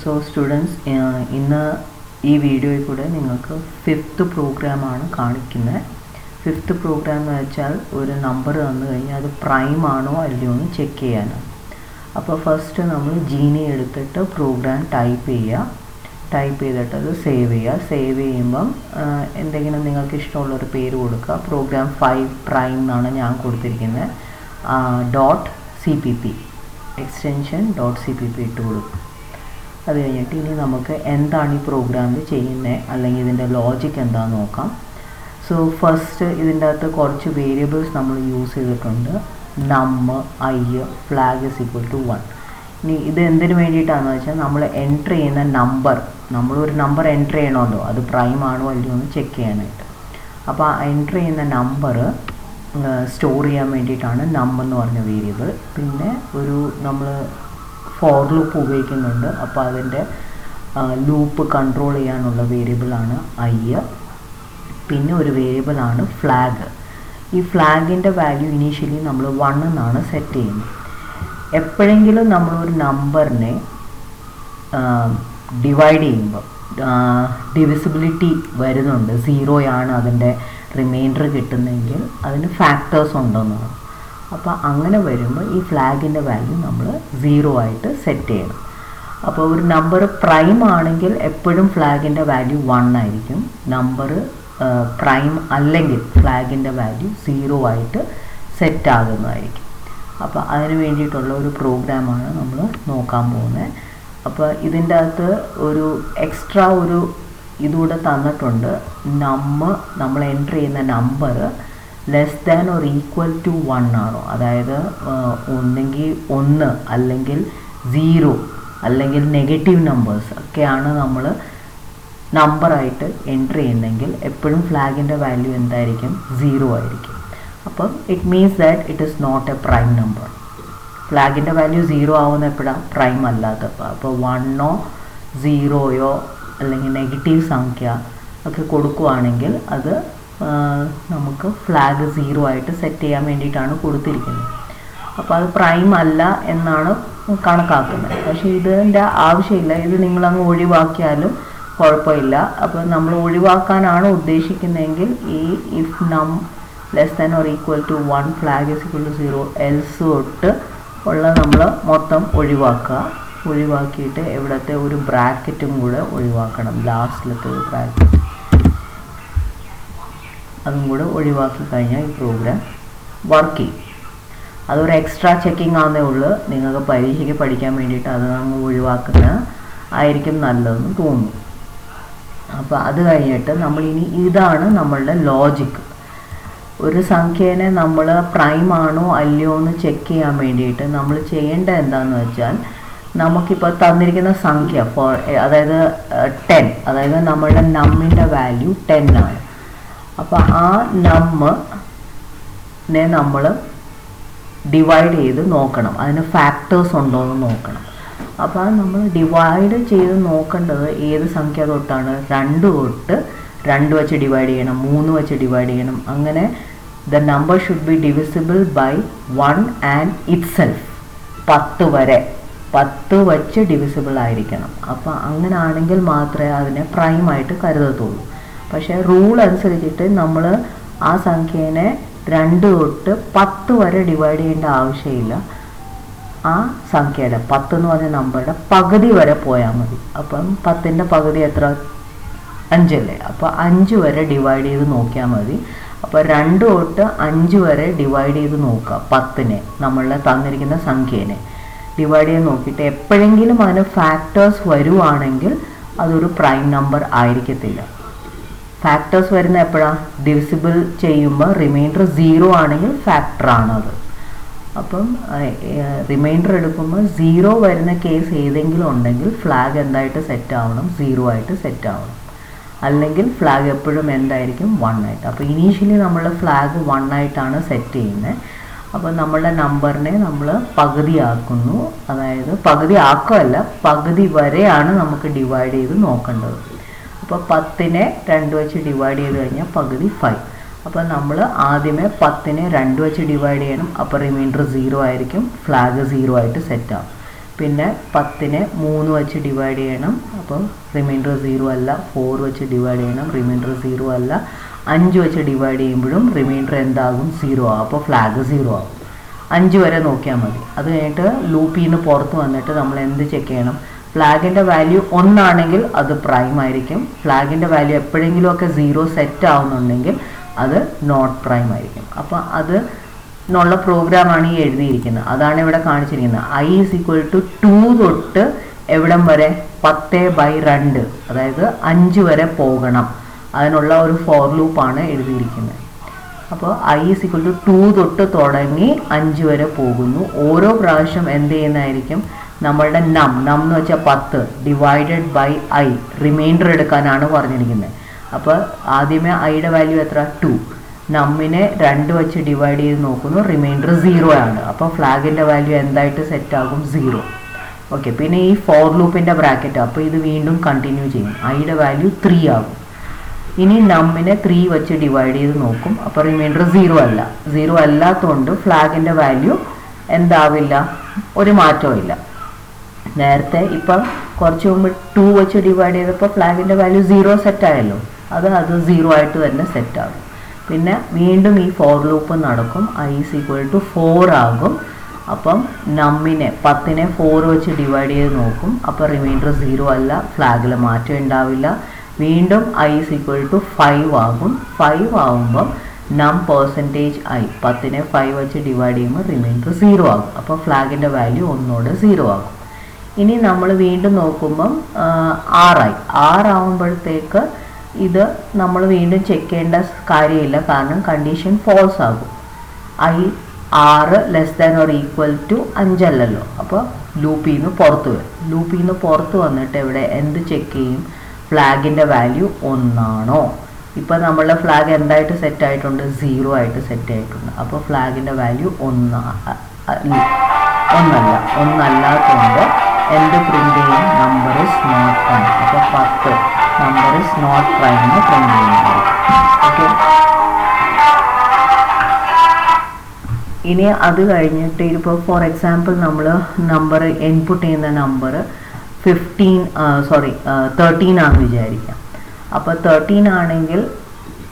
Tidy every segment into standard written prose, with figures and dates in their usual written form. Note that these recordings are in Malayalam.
സോ സ്റ്റുഡൻസ്, ഇന്ന് ഈ വീഡിയോയിൽ കൂടെ നിങ്ങൾക്ക് 5th പ്രോഗ്രാമാണ് കാണിക്കുന്നത്. 5th പ്രോഗ്രാം എന്ന് വെച്ചാൽ ഒരു നമ്പർ തന്നു കഴിഞ്ഞാൽ അത് പ്രൈം ആണോ അല്ലയോ എന്ന് ചെക്ക് ചെയ്യാനാണ്. അപ്പോൾ ഫസ്റ്റ് നമ്മൾ ജീനി എടുത്തിട്ട് പ്രോഗ്രാം ടൈപ്പ് ചെയ്തിട്ട് അത് സേവ് ചെയ്യുമ്പം എന്തെങ്കിലും നിങ്ങൾക്ക് ഇഷ്ടമുള്ളൊരു പേര് കൊടുക്കുക. പ്രോഗ്രാം 5 പ്രൈം എന്നാണ് ഞാൻ കൊടുത്തിരിക്കുന്നത്. .cpp എക്സ്റ്റൻഷൻ .cpp ഇട്ട് കൊടുക്കും. അത് കഴിഞ്ഞിട്ട് ഇനി നമുക്ക് എന്താണ് ഈ പ്രോഗ്രാമിൽ ചെയ്യുന്നത് അല്ലെങ്കിൽ ഇതിൻ്റെ ലോജിക്ക് എന്താണെന്ന് നോക്കാം. സോ ഫസ്റ്റ് ഇതിൻ്റെ അകത്ത് കുറച്ച് വേരിയബിൾസ് നമ്മൾ യൂസ് ചെയ്തിട്ടുണ്ട്. നം, ഐ, ഫ്ലാഗ് =1. ഇനി ഇത് എന്തിനു വേണ്ടിയിട്ടാണെന്ന് വെച്ചാൽ നമ്മൾ എൻ്റർ ചെയ്യുന്ന നമ്പർ, നമ്മളൊരു നമ്പർ എൻ്റർ ചെയ്യണമല്ലോ, അത് പ്രൈം ആണോ അല്ലയോ എന്ന് ചെക്ക് ചെയ്യാനായിട്ട്. അപ്പോൾ ആ എൻ്റർ ചെയ്യുന്ന നമ്പർ സ്റ്റോർ ചെയ്യാൻ വേണ്ടിയിട്ടാണ് നം എന്ന് പറഞ്ഞ വേരിയബിൾ. പിന്നെ നമ്മൾ ഫോർ ലൂപ്പ് ഉപയോഗിക്കുന്നുണ്ട്. അപ്പോൾ അതിൻ്റെ ലൂപ്പ് കൺട്രോൾ ചെയ്യാനുള്ള വേരിയബിളാണ് ഐ. പിന്നെ ഒരു വേരിയബിളാണ് ഫ്ലാഗ്. ഈ ഫ്ലാഗിൻ്റെ വാല്യൂ ഇനീഷ്യലി നമ്മൾ 1 എന്നാണ് സെറ്റ് ചെയ്യുന്നത്. എപ്പോഴെങ്കിലും നമ്മളൊരു നമ്പറിനെ ഡിവൈഡ് ചെയ്യുമ്പോൾ ഡിവിസിബിലിറ്റി വരുന്നുണ്ട്, 0 അതിൻ്റെ റിമൈൻഡർ കിട്ടുന്നതെങ്കിൽ അതിന് ഫാക്ടേഴ്സ് ഉണ്ടെന്നാണ്. അപ്പോൾ അങ്ങനെ വരുമ്പോൾ ഈ ഫ്ലാഗിൻ്റെ വാല്യൂ നമ്മൾ 0 ആയിട്ട് സെറ്റ് ചെയ്യണം. അപ്പോൾ ഒരു നമ്പർ പ്രൈം ആണെങ്കിൽ എപ്പോഴും ഫ്ലാഗിൻ്റെ വാല്യൂ 1 ആയിരിക്കും. നമ്പർ പ്രൈം അല്ലെങ്കിൽ ഫ്ലാഗിൻ്റെ വാല്യൂ 0 ആയിട്ട് സെറ്റ് ആകുന്നതായിരിക്കും. അപ്പോൾ അതിന് വേണ്ടിയിട്ടുള്ള ഒരു പ്രോഗ്രാമാണ് നമ്മൾ നോക്കാൻ പോകുന്നത്. അപ്പോൾ ഇതിൻ്റെ അകത്ത് ഒരു എക്സ്ട്രാ ഒരു ഇതുകൂടെ തന്നിട്ടുണ്ട്. നമ്മൾ എൻ്റർ ചെയ്യുന്ന നമ്പർ <= 1 ആണോ, അതായത് ഒന്നെങ്കിൽ 1 അല്ലെങ്കിൽ 0 അല്ലെങ്കിൽ നെഗറ്റീവ് നമ്പേഴ്സ് ഒക്കെയാണ് നമ്മൾ നമ്പറായിട്ട് എൻ്റർ ചെയ്യുന്നതെങ്കിൽ എപ്പോഴും ഫ്ലാഗിൻ്റെ വാല്യൂ എന്തായിരിക്കും? 0 ആയിരിക്കും. അപ്പം it means that it is not a prime number. ഫ്ലാഗിൻ്റെ വാല്യൂ 0 ആവുന്ന എപ്പോഴാണ്? പ്രൈം അല്ലാത്തപ്പോൾ. അപ്പോൾ 1ഓ 0യോ അല്ലെങ്കിൽ നെഗറ്റീവ് സംഖ്യ ഒക്കെ കൊടുക്കുകയാണെങ്കിൽ അത് നമുക്ക് ഫ്ലാഗ് 0 ആയിട്ട് സെറ്റ് ചെയ്യാൻ വേണ്ടിയിട്ടാണ് കൊടുത്തിരിക്കുന്നത്. അപ്പോൾ അത് പ്രൈം അല്ല എന്നാണ് കണക്കാക്കുന്നത്. പക്ഷേ ഇതിൻ്റെ ആവശ്യമില്ല, ഇത് നിങ്ങളങ്ങ് ഒഴിവാക്കിയാലും കുഴപ്പമില്ല. അപ്പോൾ നമ്മൾ ഒഴിവാക്കാനാണ് ഉദ്ദേശിക്കുന്നതെങ്കിൽ ഈ ഇഫ് നം <= 1 ഫ്ലാഗ് =0 എൽസ് തൊട്ട് ഉള്ള നമ്മൾ മൊത്തം ഒഴിവാക്കിയിട്ട് ഇവിടുത്തെ ഒരു ബ്രാക്കറ്റും കൂടെ ഒഴിവാക്കണം. ലാസ്റ്റിലത്തെ ഒരു ബ്രാക്കറ്റ് അതും കൂടെ ഒഴിവാക്കി കഴിഞ്ഞാൽ ഈ പ്രോഗ്രാം വർക്ക് ചെയ്യും. അതൊരു എക്സ്ട്രാ ചെക്കിംഗ് ആണെന്നേ ഉള്ളൂ. നിങ്ങൾക്ക് പരീക്ഷയ്ക്ക് പഠിക്കാൻ വേണ്ടിയിട്ട് അത് നമ്മൾ ഒഴിവാക്കുന്ന ആയിരിക്കും നല്ലതെന്ന് തോന്നുന്നു. അപ്പോൾ അത് കഴിഞ്ഞിട്ട് ഇതാണ് നമ്മളുടെ ലോജിക്ക്. ഒരു സംഖ്യേനെ നമ്മൾ പ്രൈം ആണോ അല്ലയോ എന്ന് ചെക്ക് ചെയ്യാൻ വേണ്ടിയിട്ട് നമ്മൾ ചെയ്യേണ്ടത് എന്താണെന്ന് വെച്ചാൽ, നമുക്കിപ്പോൾ തന്നിരിക്കുന്ന സംഖ്യ അതായത് 10, അതായത് നമ്മളുടെ നമ്മിൻ്റെ വാല്യൂ 10 ആണ്. അപ്പോൾ ആ നമ്മിനെ നമ്മൾ ഡിവൈഡ് ചെയ്ത് നോക്കണം, അതിന് ഫാക്ടേഴ്സ് ഉണ്ടോ എന്ന് നോക്കണം. അപ്പോൾ നമ്മൾ ഡിവൈഡ് ചെയ്ത് നോക്കേണ്ടത് ഏത് സംഖ്യ തൊട്ടാണ്? 2 തൊട്ട് 2 വെച്ച് ഡിവൈഡ് ചെയ്യണം, 3 വെച്ച് ഡിവൈഡ് ചെയ്യണം. അങ്ങനെ the number should be divisible by 1 and itself. 10 വരെ 10 വെച്ച് ഡിവിസിബിൾ ആയിരിക്കണം. അപ്പോൾ അങ്ങനെ ആണെങ്കിൽ മാത്രമേ അതിനെ പ്രൈമായിട്ട് കരുതത്തുള്ളൂ. പക്ഷേ റൂൾ അനുസരിച്ചിട്ട് നമ്മൾ ആ സംഖ്യേനെ 2 തൊട്ട് 10 വരെ ഡിവൈഡ് ചെയ്യേണ്ട ആവശ്യമില്ല. ആ സംഖ്യയുടെ 10 എന്ന് പറഞ്ഞ നമ്പറുടെ പകുതി വരെ പോയാൽ മതി. അപ്പം 10ൻ്റെ പകുതി എത്ര? 5 അല്ലേ? അപ്പോൾ 5 വരെ ഡിവൈഡ് ചെയ്ത് നോക്കിയാൽ മതി. അപ്പോൾ 2 തൊട്ട് 5 വരെ ഡിവൈഡ് ചെയ്ത് നോക്കുക. 10നെ നമ്മളുടെ തന്നിരിക്കുന്ന സംഖ്യേനെ ഡിവൈഡ് ചെയ്ത് നോക്കിയിട്ട് എപ്പോഴെങ്കിലും അതിന് ഫാക്ടേഴ്സ് വരുവാണെങ്കിൽ അതൊരു പ്രൈം നമ്പർ ആയിരിക്കത്തില്ല. ഫാക്ടേഴ്സ് വരുന്ന എപ്പോഴാണ്? ഡിവിസിബിൾ ചെയ്യുമ്പോൾ റിമൈൻഡർ 0 ആണെങ്കിൽ ഫാക്ടറാണത്. അപ്പം റിമൈൻഡർ എടുക്കുമ്പോൾ 0 വരുന്ന കേസ് ഏതെങ്കിലും ഉണ്ടെങ്കിൽ ഫ്ലാഗ് എന്തായിട്ട് സെറ്റ് ആവണം? 0 ആയിട്ട് സെറ്റ് ആവണം. അല്ലെങ്കിൽ ഫ്ലാഗ് എപ്പോഴും എന്തായിരിക്കും? 1 ആയിട്ട്. അപ്പോൾ ഇനീഷ്യലി നമ്മൾ ഫ്ലാഗ് 1 ആയിട്ടാണ് സെറ്റ് ചെയ്യുന്നത്. അപ്പോൾ നമ്മളുടെ നമ്പറിനെ നമ്മൾ പകുതിയാക്കുന്നു, അതായത് പകുതി ആക്കുകയല്ല, പകുതി വരെയാണ് നമുക്ക് ഡിവൈഡ് ചെയ്ത് നോക്കേണ്ടത്. അപ്പോൾ 10നെ 2 വെച്ച് ഡിവൈഡ് ചെയ്ത് കഴിഞ്ഞാൽ പകുതി 5. അപ്പോൾ നമ്മൾ ആദ്യമേ 10നെ 2 വെച്ച് ഡിവൈഡ് ചെയ്യണം. അപ്പോൾ റിമൈൻഡർ 0 ആയിരിക്കും, ഫ്ലാഗ് 0 ആയിട്ട് സെറ്റ് ആവും. പിന്നെ 10നെ 3 വെച്ച് ഡിവൈഡ് ചെയ്യണം, അപ്പോൾ റിമൈൻഡർ 0 അല്ല. 4 വെച്ച് ഡിവൈഡ് ചെയ്യണം, റിമൈൻഡർ 0 അല്ല. 5 വെച്ച് ഡിവൈഡ് ചെയ്യുമ്പോഴും റിമൈൻഡർ എന്താകും? 0 ആകും. അപ്പോൾ ഫ്ലാഗ് 0 ആകും. 5 വരെ നോക്കിയാൽ മതി. അത് കഴിഞ്ഞിട്ട് ലൂപ്പിൽ നിന്ന് പുറത്ത് വന്നിട്ട് നമ്മൾ എന്ത് ചെക്ക് ചെയ്യണം? ഫ്ലാഗിൻ്റെ വാല്യൂ 1 ആണെങ്കിൽ അത് പ്രൈം ആയിരിക്കും. ഫ്ലാഗിൻ്റെ വാല്യൂ എപ്പോഴെങ്കിലുമൊക്കെ 0 സെറ്റ് ആവുന്നുണ്ടെങ്കിൽ അത് നോട്ട് പ്രൈം ആയിരിക്കും. അപ്പോൾ അത് എന്നുള്ള പ്രോഗ്രാമാണ് ഈ എഴുതിയിരിക്കുന്നത്. അതാണ് ഇവിടെ കാണിച്ചിരിക്കുന്നത്. i = 2 തൊട്ട് എവിടം വരെ? 10/2, അതായത് 5 വരെ പോകണം. അതിനുള്ള ഒരു ഫോർ ലൂപ്പാണ് എഴുതിയിരിക്കുന്നത്. അപ്പോൾ i = 2 തൊട്ട് തുടങ്ങി 5 വരെ പോകുന്നു. ഓരോ പ്രാവശ്യം എന്ത് ചെയ്യുന്നതായിരിക്കും? നമ്മളുടെ നം എന്ന് വെച്ചാൽ 10 ഡിവൈഡഡ് ബൈ i, റിമൈൻഡർ എടുക്കാനാണ് പറഞ്ഞിരിക്കുന്നത്. അപ്പോൾ ആദ്യമേ ഐയുടെ വാല്യൂ എത്ര? 2. നമ്മിനെ 2 വെച്ച് ഡിവൈഡ് ചെയ്ത് നോക്കുന്നു, റിമൈൻഡർ 0 ആണ്. അപ്പോൾ ഫ്ലാഗിൻ്റെ വാല്യൂ എന്തായിട്ട് സെറ്റ് ആകും? 0. ഓക്കെ, പിന്നെ ഈ ഫോർ ലൂപ്പിൻ്റെ ബ്രാക്കറ്റ്, അപ്പോൾ ഇത് വീണ്ടും കണ്ടിന്യൂ ചെയ്യും. ഐയുടെ വാല്യൂ 3 ആകും. ഇനി നമ്മിനെ 3 വെച്ച് ഡിവൈഡ് ചെയ്ത് നോക്കും, അപ്പോൾ റിമൈൻഡർ 0 അല്ല. 0 അല്ലാത്തതുകൊണ്ട് ഫ്ലാഗിൻ്റെ വാല്യൂ എന്താവില്ല? ഒരു മാറ്റവും ഇല്ല. നേരത്തെ ഇപ്പം കുറച്ച് മുമ്പ് 2 വെച്ച് ഡിവൈഡ് ചെയ്തപ്പോൾ ഫ്ലാഗിൻ്റെ വാല്യൂ 0 സെറ്റ് ആയല്ലോ, അത് 0 ആയിട്ട് തന്നെ സെറ്റ് ആകും. പിന്നെ വീണ്ടും ഈ ഫോർ ലൂപ്പ് നടക്കും. i = 4 ആകും. അപ്പം നമ്മിനെ 10നെ 4 വെച്ച് ഡിവൈഡ് ചെയ്ത് നോക്കും, അപ്പോൾ റിമൈൻഡർ 0 അല്ല, ഫ്ലാഗിൽ മാറ്റം ഉണ്ടാവില്ല. വീണ്ടും i = 5 ആകും. 5 ആകുമ്പം നം %i 10നെ 5 വെച്ച് ഡിവൈഡ് ചെയ്യുമ്പോൾ റിമൈൻഡർ 0 ആകും. അപ്പോൾ ഫ്ലാഗിൻ്റെ വാല്യൂ ഒന്നോടെ 0 ആകും. ഇനി നമ്മൾ വീണ്ടും നോക്കുമ്പം 6 ആകുമ്പോഴത്തേക്ക് ഇത് നമ്മൾ വീണ്ടും ചെക്ക് ചെയ്യേണ്ട കാര്യമില്ല, കാരണം കണ്ടീഷൻ ഫോൾസ് ആകും. i 6 <= 5 അല്ലല്ലോ. അപ്പോൾ ലൂപ്പിൽ നിന്ന് പുറത്ത് വരും. ലൂപ്പിൽ നിന്ന് പുറത്ത് വന്നിട്ട് ഇവിടെ എന്ത് ചെക്ക് ചെയ്യും? ഫ്ലാഗിൻ്റെ വാല്യൂ 1 ആണോ? ഇപ്പോൾ നമ്മളുടെ ഫ്ലാഗ് എന്തായിട്ട് സെറ്റ് ആയിട്ടുണ്ട്? 0 ആയിട്ട് സെറ്റ് ആയിട്ടുണ്ട്. അപ്പോൾ ഫ്ലാഗിൻ്റെ വാല്യൂ 1 ഒന്നല്ലാത്തതുകൊണ്ട് എന്ത് പ്രിൻ്റ് ചെയ്യും? Number is not prime. അപ്പോൾ 10 നമ്പർ ഇസ് നോട്ട് പ്രൈം എന്ന് പ്രിൻ്റ് ചെയ്യുന്നത്. ഓക്കെ, ഇനി അത് കഴിഞ്ഞിട്ട് ഇപ്പോൾ ഫോർ എക്സാമ്പിൾ നമ്മൾ നമ്പർ ഇൻപുട്ട് ചെയ്യുന്ന നമ്പർ 13 ആണെന്ന് വിചാരിക്കാം. അപ്പോൾ 13 ആണെങ്കിൽ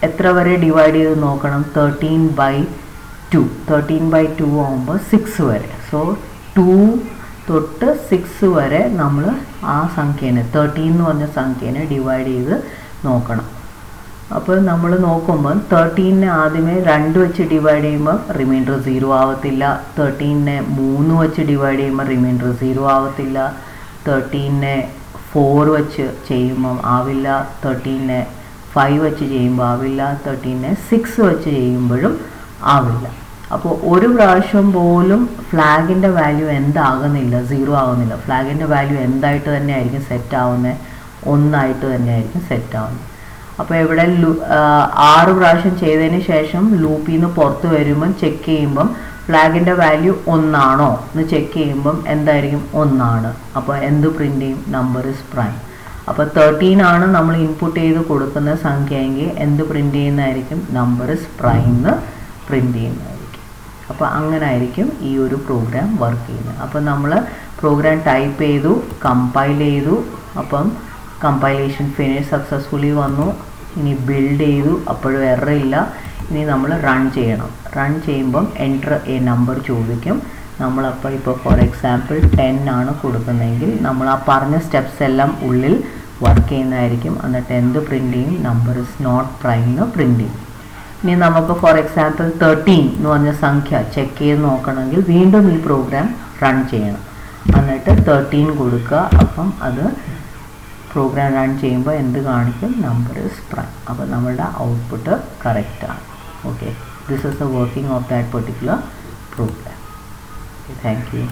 എത്ര വരെ ഡിവൈഡ് ചെയ്ത് നോക്കണം? 13/2. 13/2 ആകുമ്പോൾ 6 വരെ. സോ 2 തൊട്ട് 6 വരെ നമ്മൾ ആ സംഖ്യേനെ 13 എന്ന് പറഞ്ഞ സംഖ്യേനെ ഡിവൈഡ് ചെയ്ത് നോക്കണം. അപ്പോൾ നമ്മൾ നോക്കുമ്പോൾ 13നെ ആദ്യമേ 2 വെച്ച് ഡിവൈഡ് ചെയ്യുമ്പോൾ റിമൈൻഡർ 0 ആവത്തില്ല. 13നെ 3 വെച്ച് ഡിവൈഡ് ചെയ്യുമ്പോൾ റിമൈൻഡർ 0 ആവത്തില്ല. 13നെ 4 വെച്ച് ചെയ്യുമ്പം ആവില്ല. 13നെ 5 വെച്ച് ചെയ്യുമ്പോൾ ആവില്ല. 13നെ 6 വെച്ച് ചെയ്യുമ്പോഴും ആവില്ല. അപ്പോൾ ഒരു പ്രാവശ്യം പോലും ഫ്ലാഗിൻ്റെ വാല്യൂ എന്താകുന്നില്ല? 0 ആകുന്നില്ല. ഫ്ലാഗിൻ്റെ വാല്യൂ എന്തായിട്ട് തന്നെ ആയിരിക്കും സെറ്റ് ആവുന്നത്? 1 ആയിട്ട് തന്നെ ആയിരിക്കും സെറ്റ് ആവുന്നത്. അപ്പോൾ ഇവിടെ 6 പ്രാവശ്യം ചെയ്തതിന് ശേഷം ലൂപ്പിൽ നിന്ന് പുറത്ത് വരുമ്പം ചെക്ക് ചെയ്യുമ്പം ഫ്ലാഗിൻ്റെ വാല്യൂ 1 ആണോ എന്ന് ചെക്ക് ചെയ്യുമ്പം എന്തായിരിക്കും? 1 ആണ്. അപ്പോൾ എന്ത് പ്രിൻ്റ് ചെയ്യും? Number is prime. അപ്പോൾ 13 ആണ് നമ്മൾ ഇൻപുട്ട് ചെയ്ത് കൊടുക്കുന്ന സംഖ്യയെങ്കിൽ എന്ത് പ്രിൻ്റ് ചെയ്യുന്നതായിരിക്കും? നമ്പർ ഇസ് പ്രൈം എന്ന് പ്രിൻ്റ് ചെയ്യുന്നതായിരിക്കും. അപ്പോൾ അങ്ങനെ ആയിരിക്കും ഈ ഒരു പ്രോഗ്രാം വർക്ക് ചെയ്യുന്നത്. അപ്പോൾ നമ്മൾ പ്രോഗ്രാം ടൈപ്പ് ചെയ്തു, കമ്പൈൽ ചെയ്തു. അപ്പം കമ്പൈലേഷൻ ഫിനിഷ് സക്സസ്ഫുള്ളി വന്നു. ഇനി ബിൽഡ് ചെയ്തു, അപ്പോഴും എറർ ഇല്ല. ഇനി നമ്മൾ റൺ ചെയ്യണം. റൺ ചെയ്യുമ്പം എൻ്റർ എ നമ്പർ ചോദിക്കും. നമ്മളപ്പോൾ ഇപ്പോൾ ഫോർ എക്സാമ്പിൾ 10 ആണ് കൊടുക്കുന്നതെങ്കിൽ നമ്മൾ ആ പറഞ്ഞ സ്റ്റെപ്സ് എല്ലാം ഉള്ളിൽ വർക്ക് ചെയ്യുന്നതായിരിക്കും. എന്നിട്ട് എന്ത് പ്രിൻ്റ് ചെയ്യും? നമ്പർ ഇസ് നോട്ട് പ്രൈം എന്ന് പ്രിൻ്റ് ചെയ്യും. ഇനി നമുക്ക് ഫോർ എക്സാമ്പിൾ 13 എന്ന് പറഞ്ഞ സംഖ്യ ചെക്ക് ചെയ്ത് നോക്കണമെങ്കിൽ വീണ്ടും ഈ പ്രോഗ്രാം റൺ ചെയ്യണം. എന്നിട്ട് 13 കൊടുക്കുക. അപ്പം അത് പ്രോഗ്രാം റൺ ചെയ്യുമ്പോൾ എന്ത് കാണിക്കും? Number is prime. അപ്പോൾ നമ്മളുടെ ഔട്ട്പുട്ട് കറക്റ്റാണ്. Okay, this is the working of that particular program. Thank U.